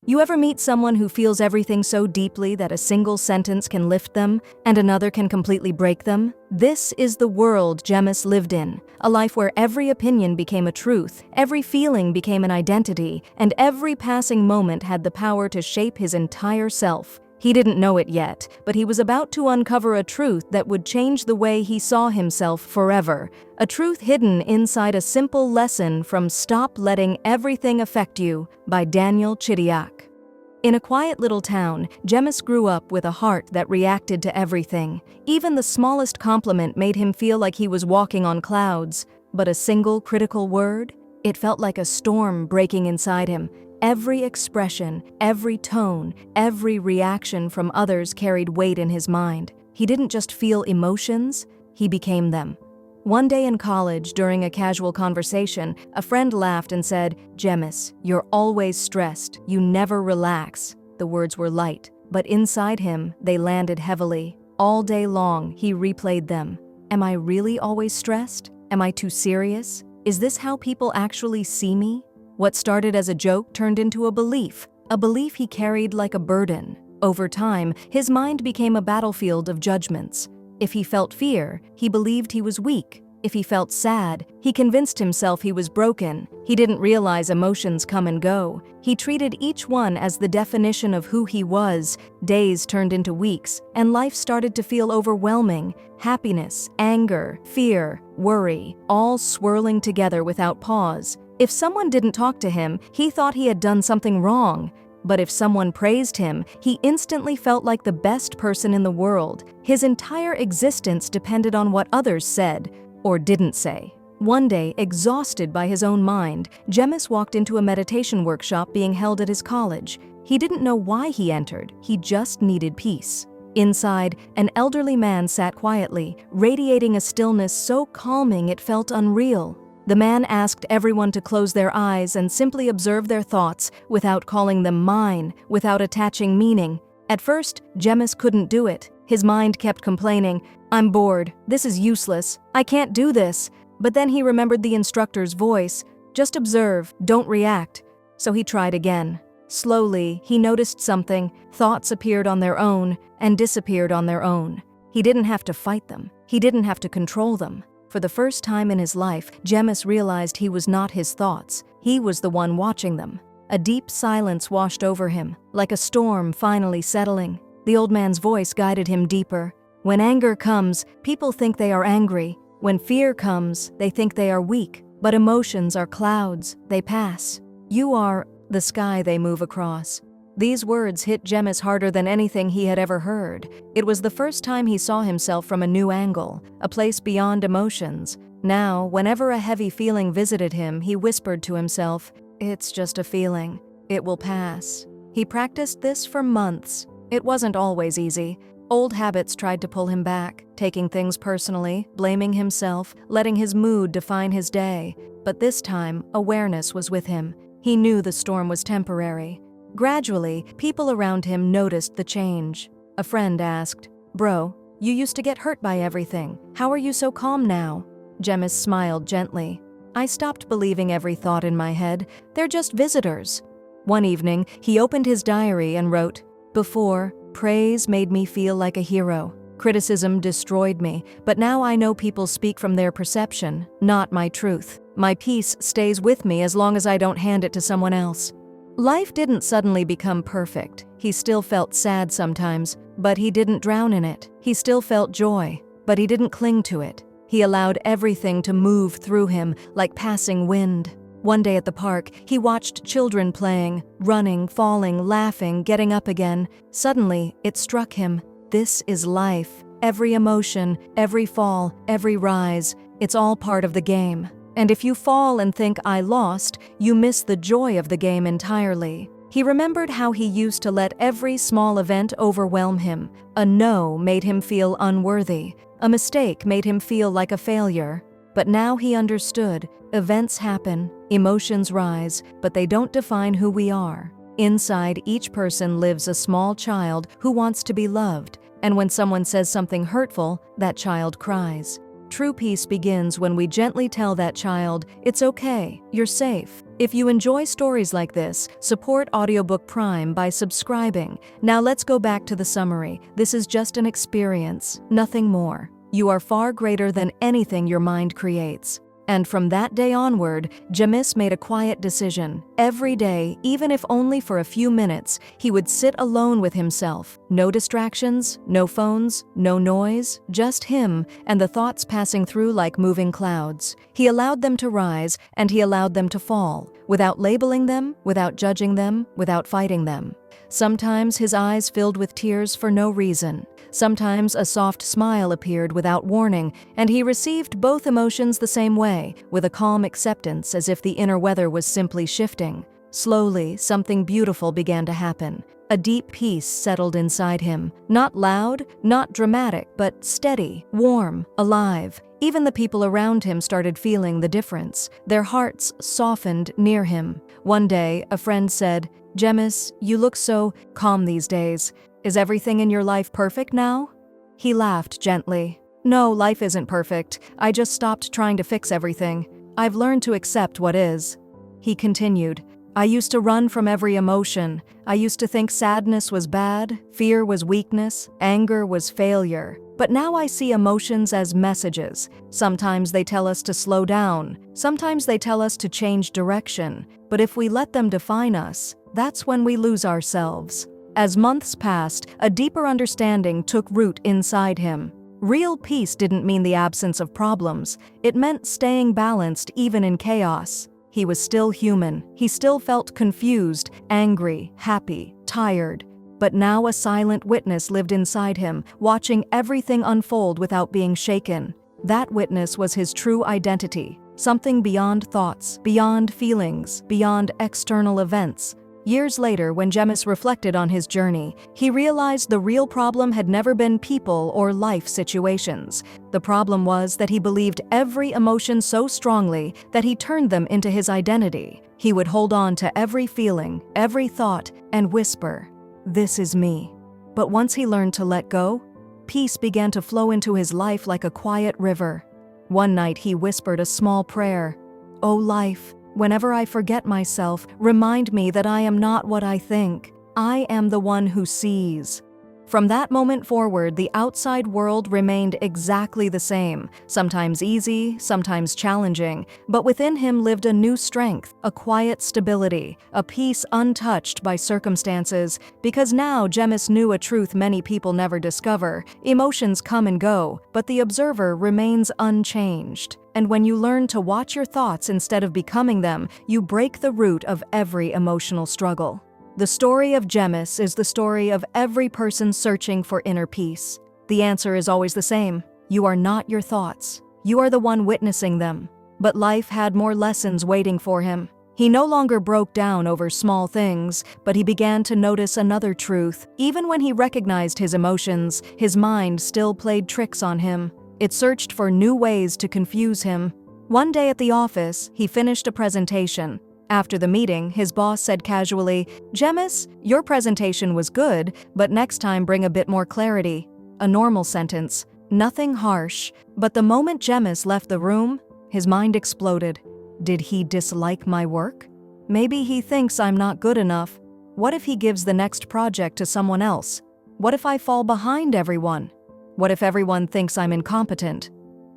You ever meet someone who feels everything so deeply that a single sentence can lift them and another can completely break them? This is the world Gemmis lived in, a life where every opinion became a truth, every feeling became an identity, and every passing moment had the power to shape his entire self. He didn't know it yet, but he was about to uncover a truth that would change the way he saw himself forever. A truth hidden inside a simple lesson from Stop Letting Everything Affect You by Daniel Chidiak. In a quiet little town, Gemmis grew up with a heart that reacted to everything. Even the smallest compliment made him feel like he was walking on clouds. But a single critical word? It felt like a storm breaking inside him. Every expression, every tone, every reaction from others carried weight in his mind. He didn't just feel emotions, he became them. One day in college, during a casual conversation, a friend laughed and said, "Gemmis, you're always stressed. You never relax." The words were light, but inside him, they landed heavily. All day long, he replayed them. Am I really always stressed? Am I too serious? Is this how people actually see me? What started as a joke turned into a belief he carried like a burden. Over time, his mind became a battlefield of judgments. If he felt fear, he believed he was weak. If he felt sad, he convinced himself he was broken. He didn't realize emotions come and go. He treated each one as the definition of who he was. Days turned into weeks, and life started to feel overwhelming. Happiness, anger, fear, worry, all swirling together without pause. If someone didn't talk to him, he thought he had done something wrong. But if someone praised him, he instantly felt like the best person in the world. His entire existence depended on what others said or didn't say. One day, exhausted by his own mind, Gemmis walked into a meditation workshop being held at his college. He didn't know why he entered, he just needed peace. Inside, an elderly man sat quietly, radiating a stillness so calming it felt unreal. The man asked everyone to close their eyes and simply observe their thoughts without calling them mine, without attaching meaning. At first, Gemmis couldn't do it. His mind kept complaining, "I'm bored, this is useless, I can't do this." But then he remembered the instructor's voice, "Just observe, don't react." So he tried again. Slowly, he noticed something. Thoughts appeared on their own and disappeared on their own. He didn't have to fight them. He didn't have to control them. For the first time in his life, Gemmis realized he was not his thoughts. He was the one watching them. A deep silence washed over him, like a storm finally settling. The old man's voice guided him deeper. When anger comes, people think they are angry. When fear comes, they think they are weak. But emotions are clouds, they pass. You are the sky they move across. These words hit Gemmis harder than anything he had ever heard. It was the first time he saw himself from a new angle, a place beyond emotions. Now, whenever a heavy feeling visited him, he whispered to himself, "It's just a feeling. It will pass." He practiced this for months. It wasn't always easy. Old habits tried to pull him back, taking things personally, blaming himself, letting his mood define his day. But this time, awareness was with him. He knew the storm was temporary. Gradually, people around him noticed the change. A friend asked, "Bro, you used to get hurt by everything. How are you so calm now?" Gemmis smiled gently. "I stopped believing every thought in my head. They're just visitors." One evening, he opened his diary and wrote, "Before, praise made me feel like a hero. Criticism destroyed me, but now I know people speak from their perception, not my truth. My peace stays with me as long as I don't hand it to someone else." Life didn't suddenly become perfect. He still felt sad sometimes, but he didn't drown in it. He still felt joy, but he didn't cling to it. He allowed everything to move through him like passing wind. One day at the park, he watched children playing, running, falling, laughing, getting up again. Suddenly, it struck him. This is life. Every emotion, every fall, every rise, it's all part of the game. And if you fall and think I lost, you miss the joy of the game entirely. He remembered how he used to let every small event overwhelm him. A no made him feel unworthy. A mistake made him feel like a failure. But now he understood. Events happen, emotions rise, but they don't define who we are. Inside each person lives a small child who wants to be loved, and when someone says something hurtful, that child cries. True peace begins when we gently tell that child, "It's okay, you're safe." If you enjoy stories like this, support Audiobook Prime by subscribing. Now let's go back to the summary. This is just an experience, nothing more. You are far greater than anything your mind creates. And from that day onward, Jamis made a quiet decision. Every day, even if only for a few minutes, he would sit alone with himself. No distractions, no phones, no noise, just him and the thoughts passing through like moving clouds. He allowed them to rise and he allowed them to fall, without labeling them, without judging them, without fighting them. Sometimes his eyes filled with tears for no reason. Sometimes a soft smile appeared without warning, and he received both emotions the same way, with a calm acceptance as if the inner weather was simply shifting. Slowly, something beautiful began to happen. A deep peace settled inside him. Not loud, not dramatic, but steady, warm, alive. Even the people around him started feeling the difference. Their hearts softened near him. One day, a friend said, "Jamis, you look so calm these days. Is everything in your life perfect now?" He laughed gently. "No, life isn't perfect. I just stopped trying to fix everything. I've learned to accept what is." He continued, "I used to run from every emotion. I used to think sadness was bad, fear was weakness, anger was failure. But now I see emotions as messages. Sometimes they tell us to slow down. Sometimes they tell us to change direction. But if we let them define us, that's when we lose ourselves." As months passed, a deeper understanding took root inside him. Real peace didn't mean the absence of problems. It meant staying balanced even in chaos. He was still human. He still felt confused, angry, happy, tired. But now a silent witness lived inside him, watching everything unfold without being shaken. That witness was his true identity, something beyond thoughts, beyond feelings, beyond external events. Years later, when Jamis reflected on his journey, he realized the real problem had never been people or life situations. The problem was that he believed every emotion so strongly that he turned them into his identity. He would hold on to every feeling, every thought, and whisper, "This is me." But once he learned to let go, peace began to flow into his life like a quiet river. One night he whispered a small prayer, "O life, whenever I forget myself, remind me that I am not what I think. I am the one who sees." From that moment forward, the outside world remained exactly the same, sometimes easy, sometimes challenging, but within him lived a new strength, a quiet stability, a peace untouched by circumstances, because now Jamis knew a truth many people never discover. Emotions come and go, but the observer remains unchanged. And when you learn to watch your thoughts instead of becoming them, you break the root of every emotional struggle. The story of Jamis is the story of every person searching for inner peace. The answer is always the same. You are not your thoughts. You are the one witnessing them. But life had more lessons waiting for him. He no longer broke down over small things, but he began to notice another truth. Even when he recognized his emotions, his mind still played tricks on him. It searched for new ways to confuse him. One day at the office, he finished a presentation. After the meeting, his boss said casually, "Jamis, your presentation was good, but next time bring a bit more clarity." A normal sentence, nothing harsh, but the moment Jamis left the room, his mind exploded. Did he dislike my work? Maybe he thinks I'm not good enough. What if he gives the next project to someone else? What if I fall behind everyone? What if everyone thinks I'm incompetent?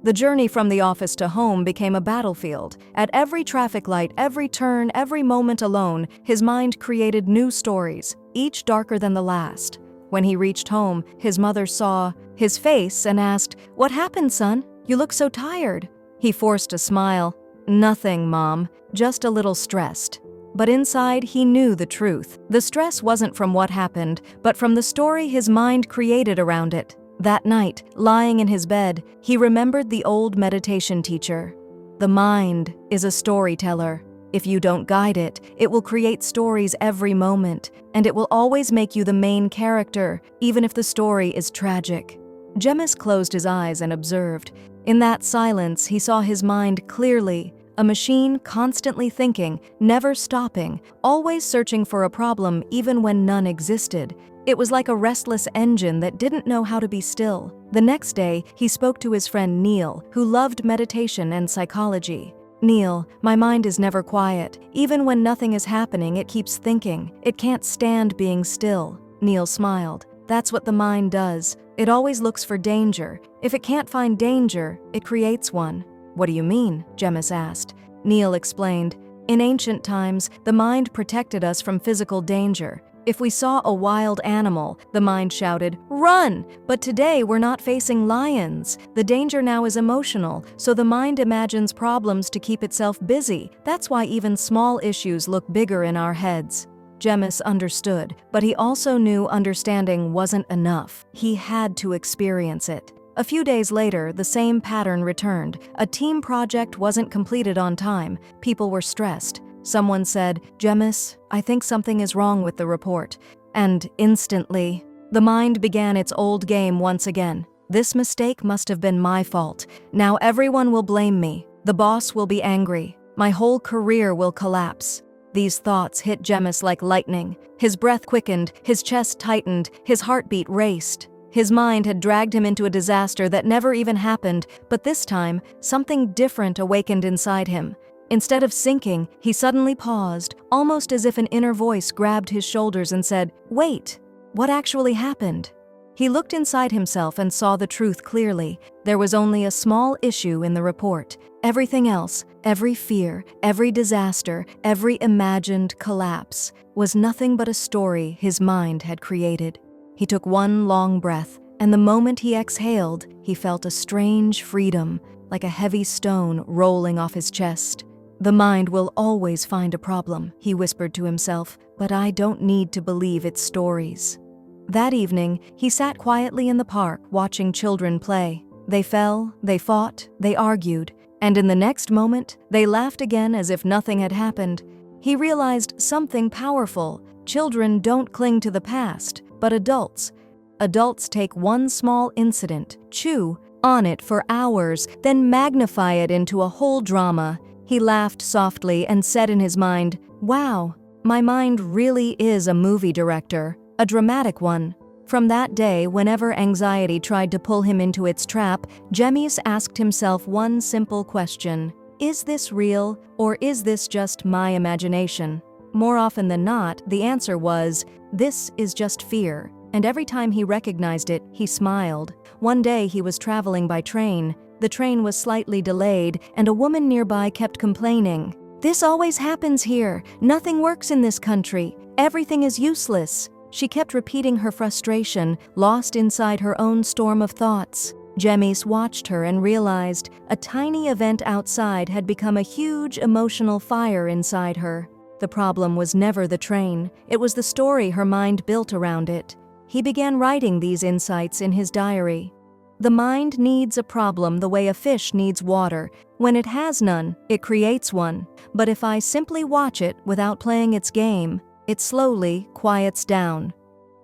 The journey from the office to home became a battlefield. At every traffic light, every turn, every moment alone, his mind created new stories, each darker than the last. When he reached home, his mother saw his face and asked, "What happened, son? You look so tired." He forced a smile. "Nothing, Mom, just a little stressed." But inside, he knew the truth. The stress wasn't from what happened, but from the story his mind created around it. That night, lying in his bed, he remembered the old meditation teacher. The mind is a storyteller. If you don't guide it, it will create stories every moment, and it will always make you the main character, even if the story is tragic. Jamis closed his eyes and observed. In that silence, he saw his mind clearly, a machine constantly thinking, never stopping, always searching for a problem even when none existed. It was like a restless engine that didn't know how to be still. The next day, he spoke to his friend Neil, who loved meditation and psychology. Neil, my mind is never quiet. Even when nothing is happening, it keeps thinking. It can't stand being still. Neil smiled. That's what the mind does. It always looks for danger. If it can't find danger, it creates one. What do you mean? Gemmis asked. Neil explained. In ancient times, the mind protected us from physical danger. If we saw a wild animal, the mind shouted, "Run!" But today we're not facing lions. The danger now is emotional, so the mind imagines problems to keep itself busy. That's why even small issues look bigger in our heads. Gemmis understood, but he also knew understanding wasn't enough. He had to experience it. A few days later, the same pattern returned. A team project wasn't completed on time. People were stressed. Someone said, "Gemmis, I think something is wrong with the report." And instantly, the mind began its old game once again. This mistake must have been my fault. Now everyone will blame me. The boss will be angry. My whole career will collapse. These thoughts hit Gemmis like lightning. His breath quickened, his chest tightened, his heartbeat raced. His mind had dragged him into a disaster that never even happened, but this time, something different awakened inside him. Instead of sinking, he suddenly paused, almost as if an inner voice grabbed his shoulders and said, "Wait, what actually happened?" He looked inside himself and saw the truth clearly. There was only a small issue in the report. Everything else, every fear, every disaster, every imagined collapse, was nothing but a story his mind had created. He took one long breath, and the moment he exhaled, he felt a strange freedom, like a heavy stone rolling off his chest. "The mind will always find a problem," he whispered to himself, "but I don't need to believe its stories." That evening, he sat quietly in the park watching children play. They fell, they fought, they argued, and in the next moment, they laughed again as if nothing had happened. He realized something powerful. Children don't cling to the past, but adults. Adults take one small incident, chew on it for hours, then magnify it into a whole drama. He laughed softly and said in his mind, "Wow, my mind really is a movie director, a dramatic one." From that day, whenever anxiety tried to pull him into its trap, Gemmis asked himself one simple question: is this real, or is this just my imagination? More often than not, the answer was, this is just fear. And every time he recognized it, he smiled. One day he was traveling by train. The train was slightly delayed, and a woman nearby kept complaining. "This always happens here. Nothing works in this country. Everything is useless." She kept repeating her frustration, lost inside her own storm of thoughts. Gemmis watched her and realized a tiny event outside had become a huge emotional fire inside her. The problem was never the train. It was the story her mind built around it. He began writing these insights in his diary. The mind needs a problem the way a fish needs water. When it has none, it creates one. But if I simply watch it without playing its game, it slowly quiets down.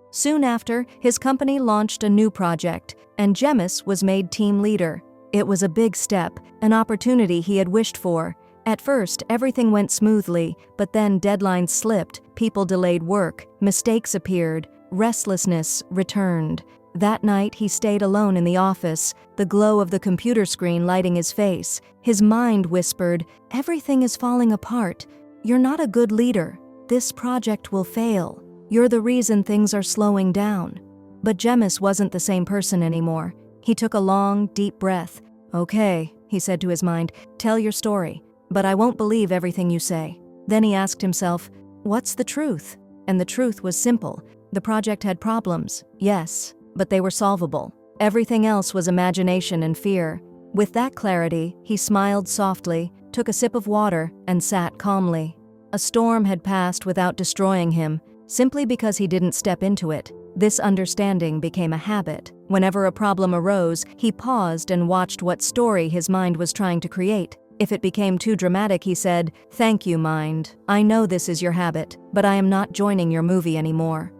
Soon after, his company launched a new project, and Gemmis was made team leader. It was a big step, an opportunity he had wished for. At first, everything went smoothly, but then deadlines slipped, people delayed work, mistakes appeared, restlessness returned. That night, he stayed alone in the office, the glow of the computer screen lighting his face. His mind whispered, "Everything is falling apart. You're not a good leader. This project will fail. You're the reason things are slowing down." But Gemmis wasn't the same person anymore. He took a long, deep breath. "Okay," he said to his mind, "tell your story, but I won't believe everything you say." Then he asked himself, "What's the truth?" And the truth was simple. The project had problems, yes, but they were solvable. Everything else was imagination and fear. With that clarity, he smiled softly, took a sip of water, and sat calmly. A storm had passed without destroying him, simply because he didn't step into it. This understanding became a habit. Whenever a problem arose, he paused and watched what story his mind was trying to create. If it became too dramatic, he said, "Thank you, mind. I know this is your habit, but I am not joining your movie anymore."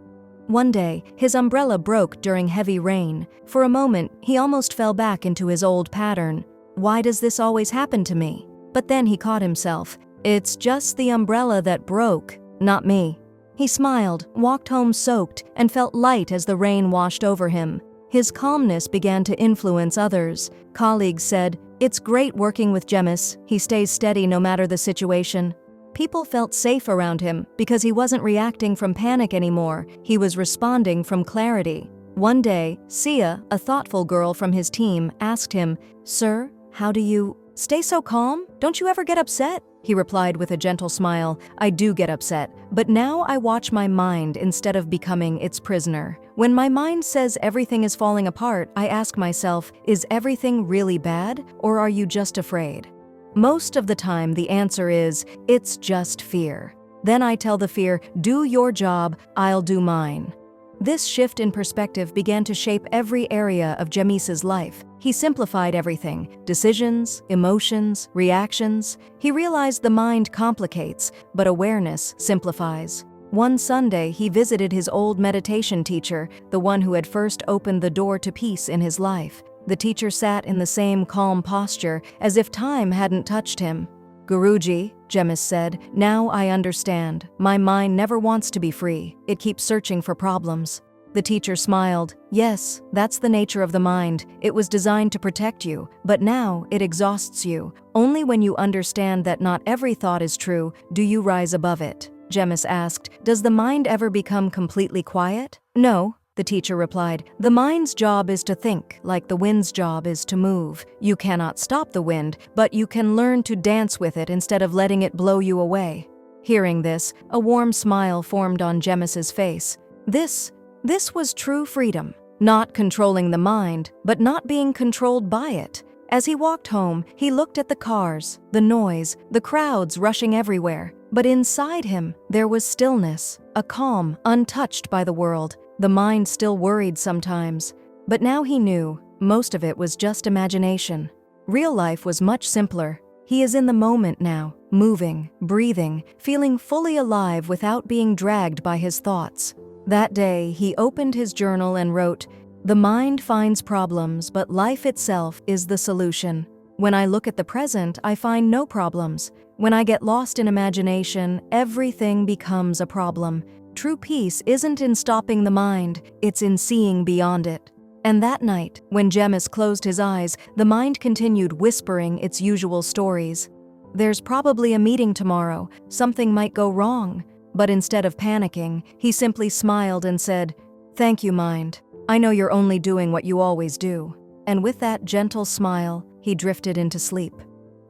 One day, his umbrella broke during heavy rain. For a moment, he almost fell back into his old pattern. Why does this always happen to me? But then he caught himself. It's just the umbrella that broke, not me. He smiled, walked home soaked, and felt light as the rain washed over him. His calmness began to influence others. Colleagues said, It's great working with Jemis. He stays steady no matter the situation. People felt safe around him because he wasn't reacting from panic anymore. He was responding from clarity. One day, Sia, a thoughtful girl from his team, asked him, "Sir, how do you stay so calm? Don't you ever get upset?" He replied with a gentle smile, "I do get upset, but now I watch my mind instead of becoming its prisoner. When my mind says everything is falling apart, I ask myself, is everything really bad, or are you just afraid?" Most of the time, the answer is, it's just fear. Then I tell the fear, do your job, I'll do mine. This shift in perspective began to shape every area of Jemis's life. He simplified everything: decisions, emotions, reactions. He realized the mind complicates, but awareness simplifies. One Sunday, he visited his old meditation teacher, the one who had first opened the door to peace in his life. The teacher sat in the same calm posture, as if time hadn't touched him. "Guruji," Jemis said, "now I understand. My mind never wants to be free. It keeps searching for problems." The teacher smiled. "Yes, that's the nature of the mind. It was designed to protect you, but now it exhausts you. Only when you understand that not every thought is true do you rise above it." Jemis asked, "Does the mind ever become completely quiet?" "No," the teacher replied. "The mind's job is to think, like the wind's job is to move. You cannot stop the wind, but you can learn to dance with it instead of letting it blow you away." Hearing this, a warm smile formed on Jemis's face. This was true freedom. Not controlling the mind, but not being controlled by it. As he walked home, he looked at the cars, the noise, the crowds rushing everywhere. But inside him, there was stillness, a calm, untouched by the world. The mind still worried sometimes, but now he knew most of it was just imagination. Real life was much simpler. He is in the moment now, moving, breathing, feeling fully alive without being dragged by his thoughts. That day, he opened his journal and wrote, "The mind finds problems, but life itself is the solution. When I look at the present, I find no problems. When I get lost in imagination, everything becomes a problem. True peace isn't in stopping the mind, it's in seeing beyond it." And that night, when Jemis closed his eyes, the mind continued whispering its usual stories. "There's probably a meeting tomorrow, something might go wrong." But instead of panicking, he simply smiled and said, "Thank you, mind. I know you're only doing what you always do." And with that gentle smile, he drifted into sleep.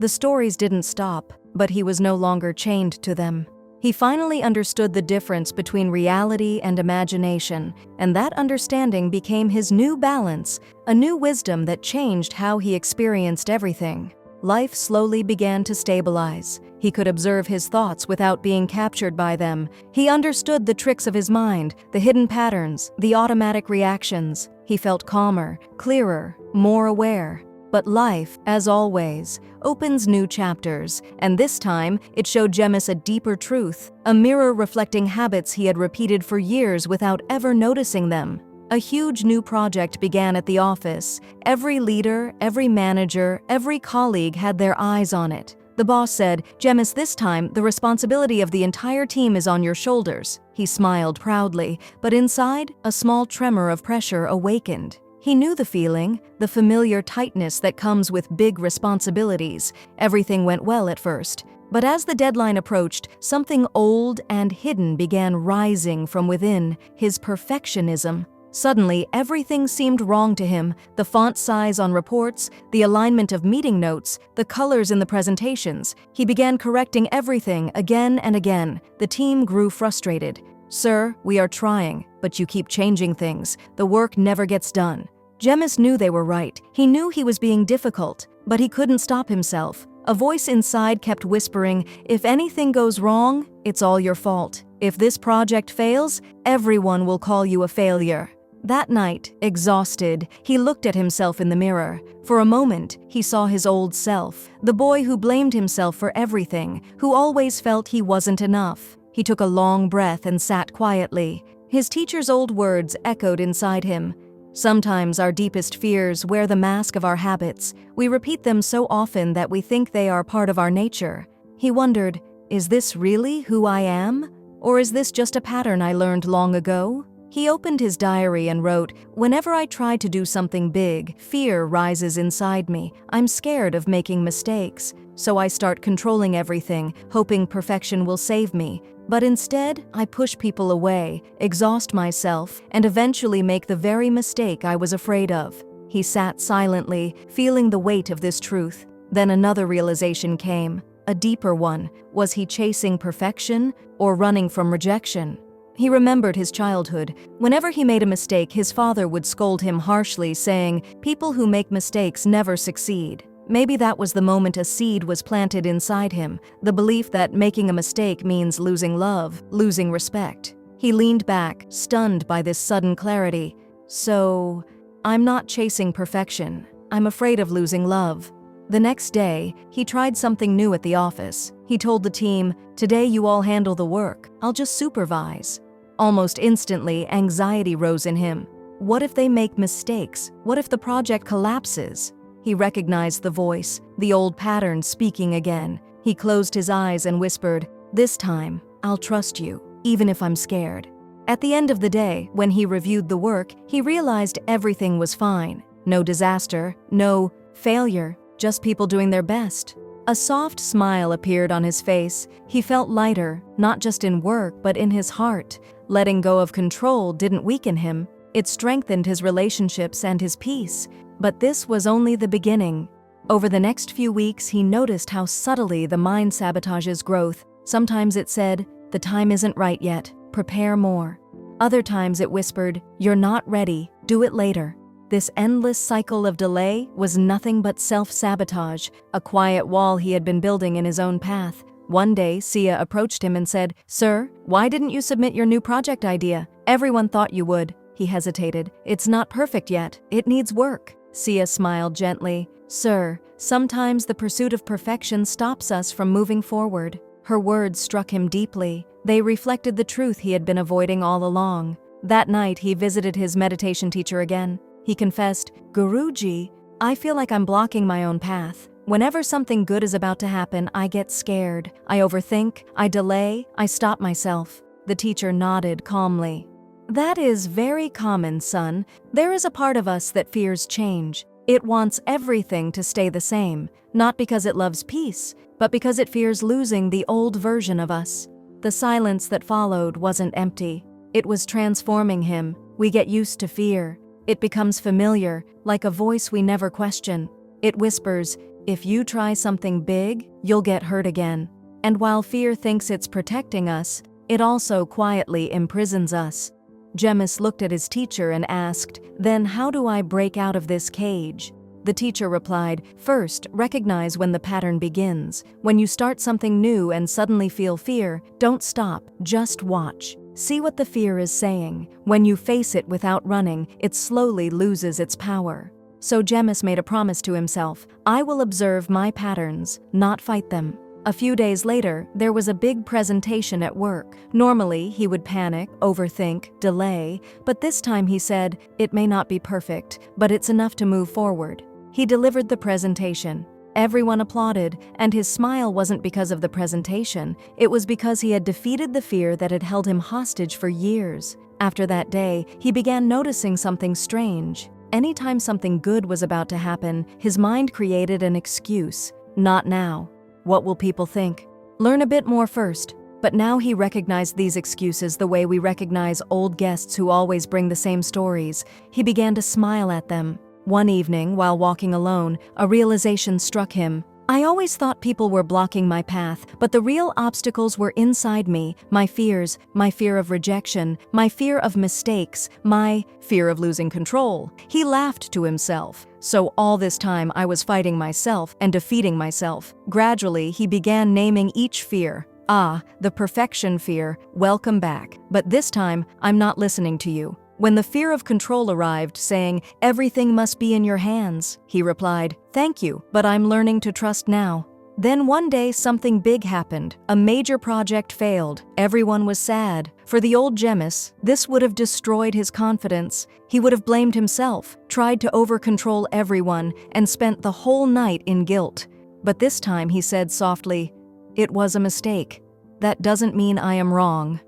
The stories didn't stop, but he was no longer chained to them. He finally understood the difference between reality and imagination, and that understanding became his new balance, a new wisdom that changed how he experienced everything. Life slowly began to stabilize. He could observe his thoughts without being captured by them. He understood the tricks of his mind, the hidden patterns, the automatic reactions. He felt calmer, clearer, more aware. But life, as always, opens new chapters, and this time it showed Jemis a deeper truth, a mirror reflecting habits he had repeated for years without ever noticing them. A huge new project began at the office. Every leader, every manager, every colleague had their eyes on it. The boss said, "Jemis, this time, the responsibility of the entire team is on your shoulders." He smiled proudly, but inside, a small tremor of pressure awakened. He knew the feeling, the familiar tightness that comes with big responsibilities. Everything went well at first. But as the deadline approached, something old and hidden began rising from within, his perfectionism. Suddenly, everything seemed wrong to him: the font size on reports, the alignment of meeting notes, the colors in the presentations. He began correcting everything again and again. The team grew frustrated. "Sir, we are trying, but you keep changing things. The work never gets done." Jemis knew they were right. He knew he was being difficult, but he couldn't stop himself. A voice inside kept whispering, "If anything goes wrong, it's all your fault. If this project fails, everyone will call you a failure." That night, exhausted, he looked at himself in the mirror. For a moment, he saw his old self, the boy who blamed himself for everything, who always felt he wasn't enough. He took a long breath and sat quietly. His teacher's old words echoed inside him. Sometimes our deepest fears wear the mask of our habits. We repeat them so often that we think they are part of our nature. He wondered, is this really who I am? Or is this just a pattern I learned long ago? He opened his diary and wrote, "Whenever I try to do something big, fear rises inside me. I'm scared of making mistakes. So I start controlling everything, hoping perfection will save me. But instead, I push people away, exhaust myself, and eventually make the very mistake I was afraid of." He sat silently, feeling the weight of this truth. Then another realization came, a deeper one. Was he chasing perfection or running from rejection? He remembered his childhood. Whenever he made a mistake, his father would scold him harshly, saying, "People who make mistakes never succeed." Maybe that was the moment a seed was planted inside him, the belief that making a mistake means losing love, losing respect. He leaned back, stunned by this sudden clarity. So, I'm not chasing perfection. I'm afraid of losing love. The next day, he tried something new at the office. He told the team, "Today you all handle the work. I'll just supervise." Almost instantly, anxiety rose in him. What if they make mistakes? What if the project collapses? He recognized the voice, the old pattern speaking again. He closed his eyes and whispered, "This time, I'll trust you, even if I'm scared." At the end of the day, when he reviewed the work, he realized everything was fine. No disaster, no failure, just people doing their best. A soft smile appeared on his face. He felt lighter, not just in work, but in his heart. Letting go of control didn't weaken him. It strengthened his relationships and his peace. But this was only the beginning. Over the next few weeks, he noticed how subtly the mind sabotages growth. Sometimes it said, "The time isn't right yet, prepare more." Other times it whispered, "You're not ready, do it later." This endless cycle of delay was nothing but self-sabotage, a quiet wall he had been building in his own path. One day, Sia approached him and said, "Sir, why didn't you submit your new project idea? Everyone thought you would." He hesitated. "It's not perfect yet. It needs work." Sia smiled gently. "Sir, sometimes the pursuit of perfection stops us from moving forward." Her words struck him deeply. They reflected the truth he had been avoiding all along. That night, he visited his meditation teacher again. He confessed, "Guruji, I feel like I'm blocking my own path. Whenever something good is about to happen, I get scared. I overthink, I delay, I stop myself." The teacher nodded calmly. "That is very common, son. There is a part of us that fears change. It wants everything to stay the same, not because it loves peace, but because it fears losing the old version of us." The silence that followed wasn't empty. It was transforming him. We get used to fear. It becomes familiar, like a voice we never question. It whispers, "If you try something big, you'll get hurt again." And while fear thinks it's protecting us, it also quietly imprisons us. Jemis looked at his teacher and asked, "Then how do I break out of this cage?" The teacher replied, "First, recognize when the pattern begins. When you start something new and suddenly feel fear, don't stop, just watch. See what the fear is saying. When you face it without running, it slowly loses its power." So Jemis made a promise to himself, "I will observe my patterns, not fight them." A few days later, there was a big presentation at work. Normally, he would panic, overthink, delay, but this time he said, "It may not be perfect, but it's enough to move forward." He delivered the presentation. Everyone applauded, and his smile wasn't because of the presentation. It was because he had defeated the fear that had held him hostage for years. After that day, he began noticing something strange. Anytime something good was about to happen, his mind created an excuse. Not now. What will people think? Learn a bit more first. But now he recognized these excuses the way we recognize old guests who always bring the same stories. He began to smile at them. One evening, while walking alone, a realization struck him. I always thought people were blocking my path, but the real obstacles were inside me. My fears, my fear of rejection, my fear of mistakes, my fear of losing control. He laughed to himself. So all this time I was fighting myself and defeating myself. Gradually, he began naming each fear. "Ah, the perfection fear, welcome back. But this time, I'm not listening to you." When the fear of control arrived, saying, "Everything must be in your hands," he replied, "Thank you, but I'm learning to trust now." Then one day something big happened. A major project failed. Everyone was sad. For the old Jemis, this would have destroyed his confidence. He would have blamed himself, tried to over-control everyone, and spent the whole night in guilt. But this time he said softly, "It was a mistake. That doesn't mean I am wrong."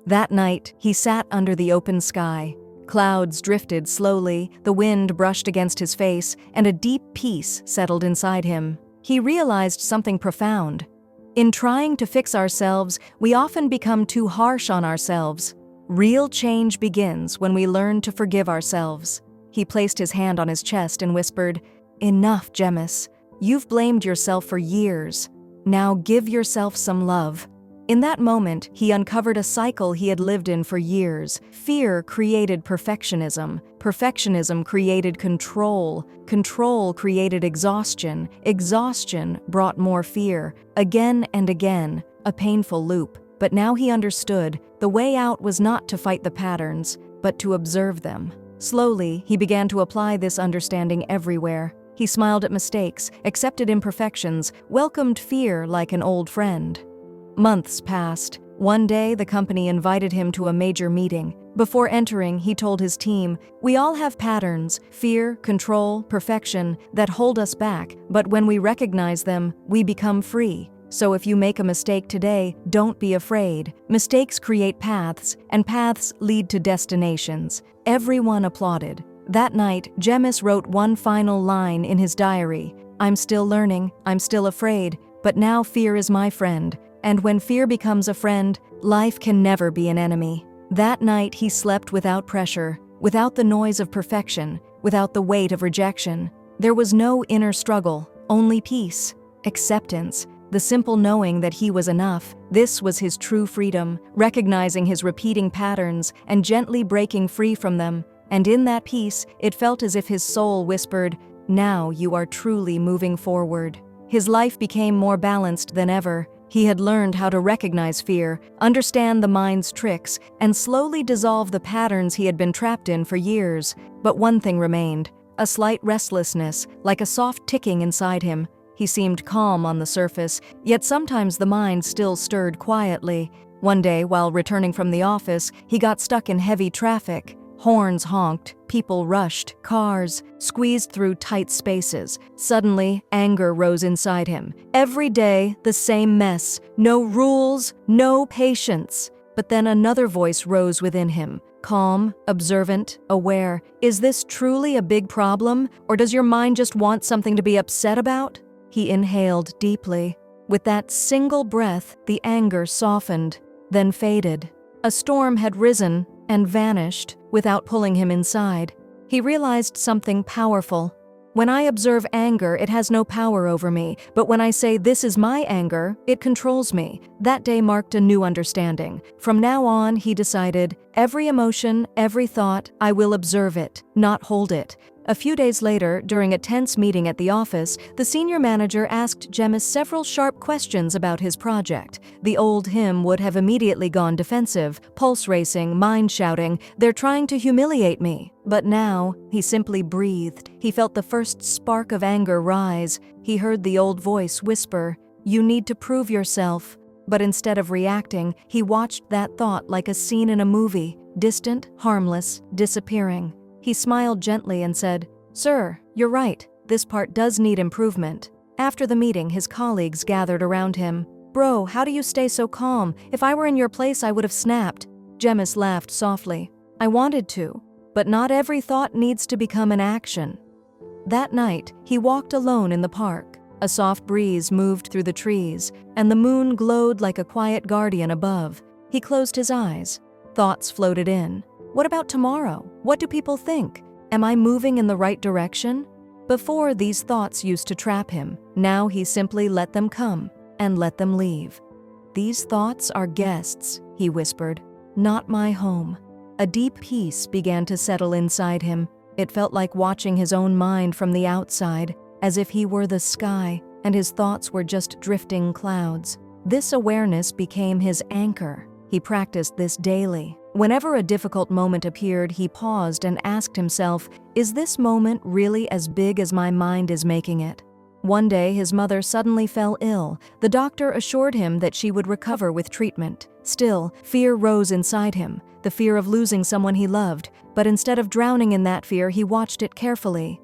That night, he sat under the open sky. Clouds drifted slowly, the wind brushed against his face, and a deep peace settled inside him. He realized something profound. In trying to fix ourselves, we often become too harsh on ourselves. Real change begins when we learn to forgive ourselves. He placed his hand on his chest and whispered, "Enough, Gemmis. You've blamed yourself for years. Now give yourself some love." In that moment, he uncovered a cycle he had lived in for years. Fear created perfectionism. Perfectionism created control. Control created exhaustion. Exhaustion brought more fear. Again and again, a painful loop. But now he understood, the way out was not to fight the patterns, but to observe them. Slowly, he began to apply this understanding everywhere. He smiled at mistakes, accepted imperfections, welcomed fear like an old friend. Months passed. One day, the company invited him to a major meeting. Before entering, he told his team, "We all have patterns, fear, control, perfection, that hold us back, but when we recognize them, we become free. So if you make a mistake today, don't be afraid. Mistakes create paths, and paths lead to destinations." Everyone applauded. That night, Gemmis wrote one final line in his diary, "I'm still learning, I'm still afraid, but now fear is my friend. And when fear becomes a friend, life can never be an enemy." That night he slept without pressure, without the noise of perfection, without the weight of rejection. There was no inner struggle, only peace, acceptance, the simple knowing that he was enough. This was his true freedom, recognizing his repeating patterns and gently breaking free from them. And in that peace, it felt as if his soul whispered, "Now you are truly moving forward." His life became more balanced than ever. He had learned how to recognize fear, understand the mind's tricks, and slowly dissolve the patterns he had been trapped in for years. But one thing remained, a slight restlessness, like a soft ticking inside him. He seemed calm on the surface, yet sometimes the mind still stirred quietly. One day, while returning from the office, he got stuck in heavy traffic. Horns honked, people rushed, cars squeezed through tight spaces. Suddenly, anger rose inside him. Every day, the same mess. No rules, no patience. But then another voice rose within him. Calm, observant, aware. Is this truly a big problem, or does your mind just want something to be upset about? He inhaled deeply. With that single breath, the anger softened, then faded. A storm had risen and vanished without pulling him inside. He realized something powerful. When I observe anger, it has no power over me, but when I say this is my anger, it controls me. That day marked a new understanding. From now on, he decided, every emotion, every thought, I will observe it, not hold it. A few days later, during a tense meeting at the office, the senior manager asked Gemmis several sharp questions about his project. The old him would have immediately gone defensive, pulse racing, mind shouting, "They're trying to humiliate me." But now, he simply breathed. He felt the first spark of anger rise. He heard the old voice whisper, "You need to prove yourself." But instead of reacting, he watched that thought like a scene in a movie, distant, harmless, disappearing. He smiled gently and said, "Sir, you're right. This part does need improvement." After the meeting, his colleagues gathered around him. "Bro, how do you stay so calm? If I were in your place, I would have snapped." Gemmis laughed softly. "I wanted to, but not every thought needs to become an action." That night, he walked alone in the park. A soft breeze moved through the trees, and the moon glowed like a quiet guardian above. He closed his eyes. Thoughts floated in. What about tomorrow? What do people think? Am I moving in the right direction? Before, these thoughts used to trap him. Now he simply let them come and let them leave. "These thoughts are guests," he whispered, "not my home." A deep peace began to settle inside him. It felt like watching his own mind from the outside, as if he were the sky and his thoughts were just drifting clouds. This awareness became his anchor. He practiced this daily. Whenever a difficult moment appeared, he paused and asked himself, is this moment really as big as my mind is making it? One day, his mother suddenly fell ill. The doctor assured him that she would recover with treatment. Still, fear rose inside him, the fear of losing someone he loved. But instead of drowning in that fear, he watched it carefully.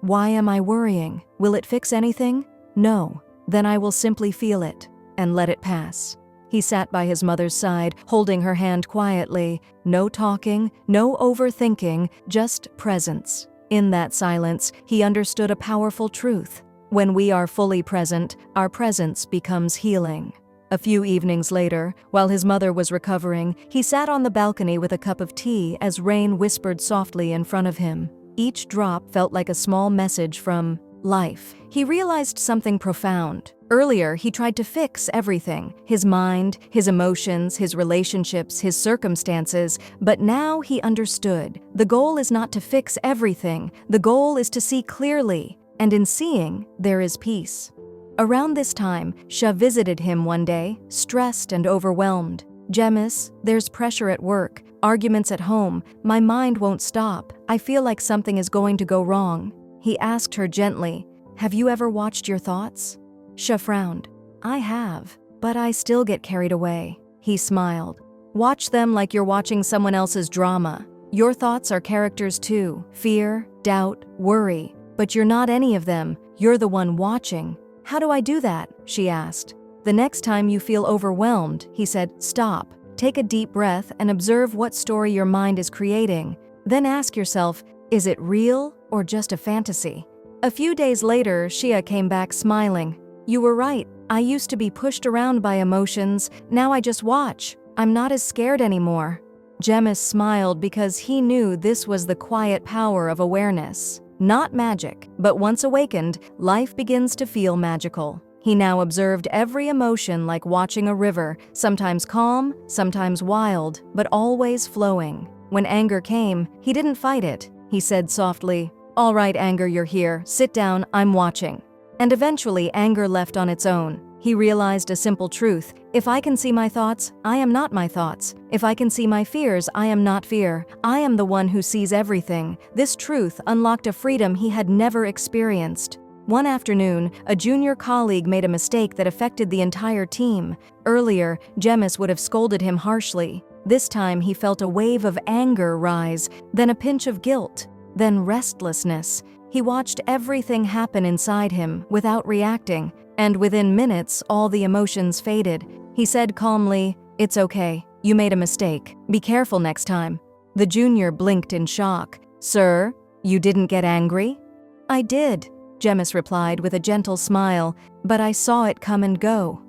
Why am I worrying? Will it fix anything? No. Then I will simply feel it and let it pass. He sat by his mother's side, holding her hand quietly. No talking, no overthinking, just presence. In that silence, he understood a powerful truth. When we are fully present, our presence becomes healing. A few evenings later, while his mother was recovering, he sat on the balcony with a cup of tea as rain whispered softly in front of him. Each drop felt like a small message from life. He realized something profound. Earlier, he tried to fix everything: his mind, his emotions, his relationships, his circumstances, but now he understood. The goal is not to fix everything. The goal is to see clearly, and in seeing, there is peace. Around this time, Shah visited him one day, stressed and overwhelmed. "Jemis, there's pressure at work, arguments at home. My mind won't stop. I feel like something is going to go wrong." He asked her gently, "Have you ever watched your thoughts?" Shah frowned. "I have, but I still get carried away." He smiled. "Watch them like you're watching someone else's drama. Your thoughts are characters too: fear, doubt, worry. But you're not any of them. You're the one watching." "How do I do that?" she asked. "The next time you feel overwhelmed," he said, "stop. Take a deep breath and observe what story your mind is creating. Then ask yourself, is it real or just a fantasy?" A few days later, Shia came back smiling. "You were right. I used to be pushed around by emotions. Now I just watch. I'm not as scared anymore." Jemis smiled because he knew this was the quiet power of awareness. Not magic, but once awakened, life begins to feel magical. He now observed every emotion like watching a river, sometimes calm, sometimes wild, but always flowing. When anger came, he didn't fight it. He said softly, "All right, anger, you're here. Sit down, I'm watching." And eventually, anger left on its own. He realized a simple truth: if I can see my thoughts, I am not my thoughts. If I can see my fears, I am not fear. I am the one who sees everything. This truth unlocked a freedom he had never experienced. One afternoon, a junior colleague made a mistake that affected the entire team. Earlier, Jemis would have scolded him harshly. This time, he felt a wave of anger rise, then a pinch of guilt, then restlessness. He watched everything happen inside him without reacting, and within minutes, all the emotions faded. He said calmly, "It's okay. You made a mistake. Be careful next time." The junior blinked in shock. "Sir, you didn't get angry?" "I did," Jemis replied with a gentle smile, "but I saw it come and go."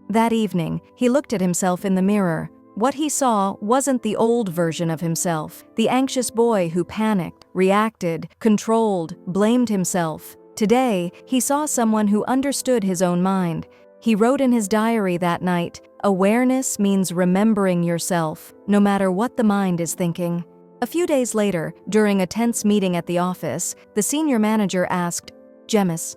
That evening, he looked at himself in the mirror. What he saw wasn't the old version of himself, the anxious boy who panicked, reacted, controlled, blamed himself. Today, he saw someone who understood his own mind. He wrote in his diary that night, "Awareness means remembering yourself, no matter what the mind is thinking." A few days later, during a tense meeting at the office, the senior manager asked Jemis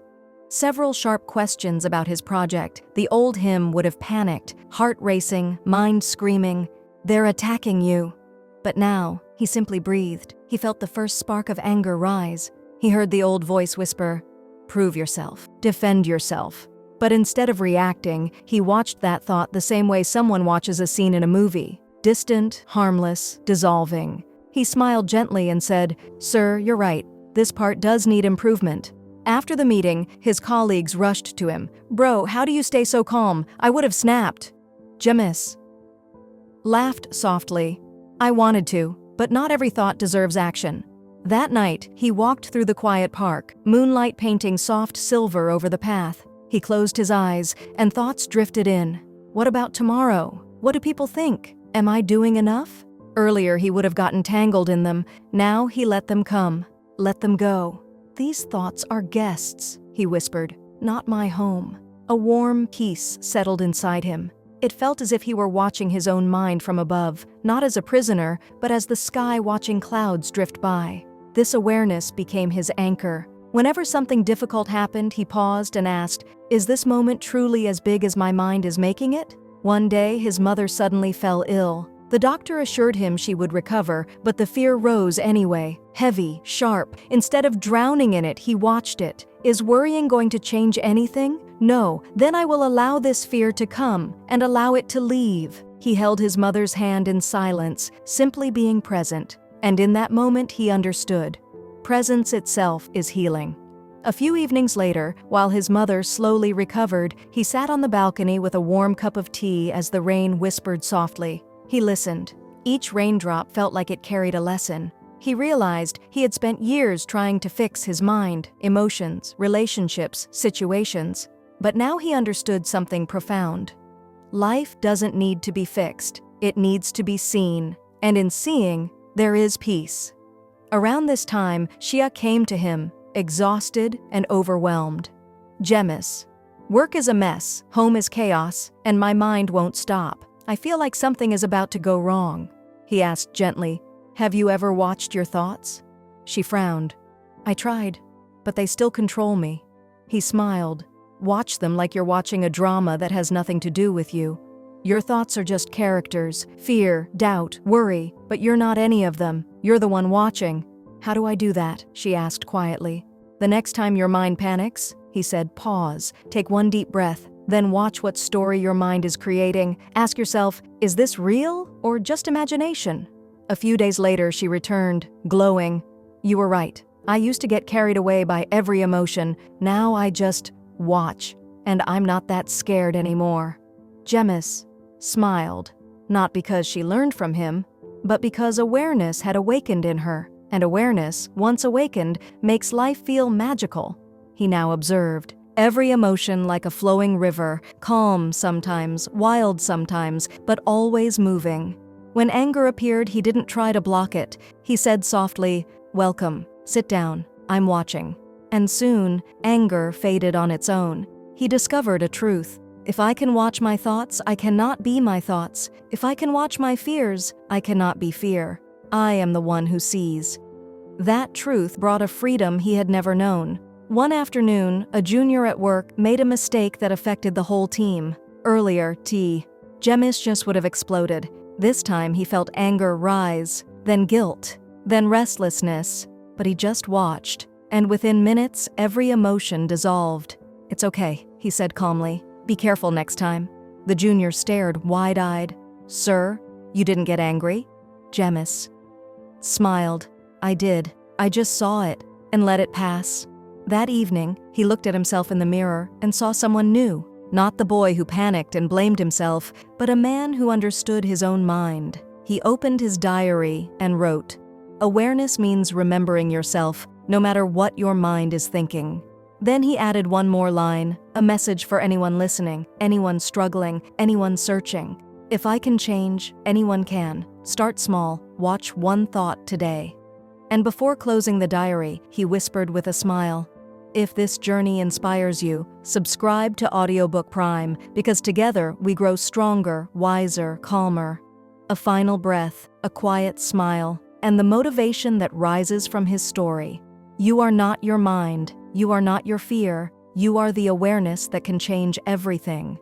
several sharp questions about his project. The old him would have panicked, heart racing, mind screaming, "They're attacking you." But now, he simply breathed. He felt the first spark of anger rise. He heard the old voice whisper, "Prove yourself. Defend yourself." But instead of reacting, he watched that thought the same way someone watches a scene in a movie. Distant, harmless, dissolving. He smiled gently and said, "Sir, you're right. This part does need improvement." After the meeting, his colleagues rushed to him. "Bro, how do you stay so calm? I would have snapped." Jemis laughed softly. "I wanted to, but not every thought deserves action." That night, he walked through the quiet park, moonlight painting soft silver over the path. He closed his eyes, and thoughts drifted in. What about tomorrow? What do people think? Am I doing enough? Earlier, he would have gotten tangled in them. Now he let them come. Let them go. "These thoughts are guests," he whispered, "not my home." A warm peace settled inside him. It felt as if he were watching his own mind from above, not as a prisoner, but as the sky watching clouds drift by. This awareness became his anchor. Whenever something difficult happened, he paused and asked, "Is this moment truly as big as my mind is making it?" One day, his mother suddenly fell ill. The doctor assured him she would recover, but the fear rose anyway, heavy, sharp. Instead of drowning in it, he watched it. Is worrying going to change anything? No, then I will allow this fear to come and allow it to leave. He held his mother's hand in silence, simply being present. And in that moment, he understood. Presence itself is healing. A few evenings later, while his mother slowly recovered, he sat on the balcony with a warm cup of tea as the rain whispered softly. He listened. Each raindrop felt like it carried a lesson. He realized he had spent years trying to fix his mind, emotions, relationships, situations. But now he understood something profound. Life doesn't need to be fixed. It needs to be seen. And in seeing, there is peace. Around this time, Shia came to him, exhausted and overwhelmed. Jemis, work is a mess, home is chaos, and my mind won't stop. I feel like something is about to go wrong. He asked gently, have you ever watched your thoughts? She frowned. I tried, but they still control me. He smiled. Watch them like you're watching a drama that has nothing to do with you. Your thoughts are just characters, fear, doubt, worry, but you're not any of them. You're the one watching. How do I do that? She asked quietly. The next time your mind panics, he said, pause, take one deep breath, then watch what story your mind is creating. Ask yourself, is this real or just imagination? A few days later, she returned, glowing. You were right. I used to get carried away by every emotion. Now I just watch, and I'm not that scared anymore. Jemis smiled, not because she learned from him, but because awareness had awakened in her, and awareness, once awakened, makes life feel magical. He now observed every emotion like a flowing river, calm sometimes, wild sometimes, but always moving. When anger appeared, he didn't try to block it. He said softly, welcome, sit down, I'm watching. And soon, anger faded on its own. He discovered a truth. If I can watch my thoughts, I cannot be my thoughts. If I can watch my fears, I cannot be fear. I am the one who sees. That truth brought a freedom he had never known. One afternoon, a junior at work made a mistake that affected the whole team. Earlier, Jemis just would have exploded. This time he felt anger rise, then guilt, then restlessness. But he just watched, and within minutes, every emotion dissolved. It's okay, he said calmly. Be careful next time. The junior stared wide-eyed. Sir, you didn't get angry? Jemis smiled. I did. I just saw it and let it pass. That evening, he looked at himself in the mirror and saw someone new. Not the boy who panicked and blamed himself, but a man who understood his own mind. He opened his diary and wrote, awareness means remembering yourself, no matter what your mind is thinking. Then he added one more line, a message for anyone listening, anyone struggling, anyone searching. If I can change, anyone can. Start small, watch one thought today. And before closing the diary, he whispered with a smile, if this journey inspires you, subscribe to Audiobook Prime, because together we grow stronger, wiser, calmer. A final breath, a quiet smile, and the motivation that rises from his story. You are not your mind. You are not your fear. You are the awareness that can change everything.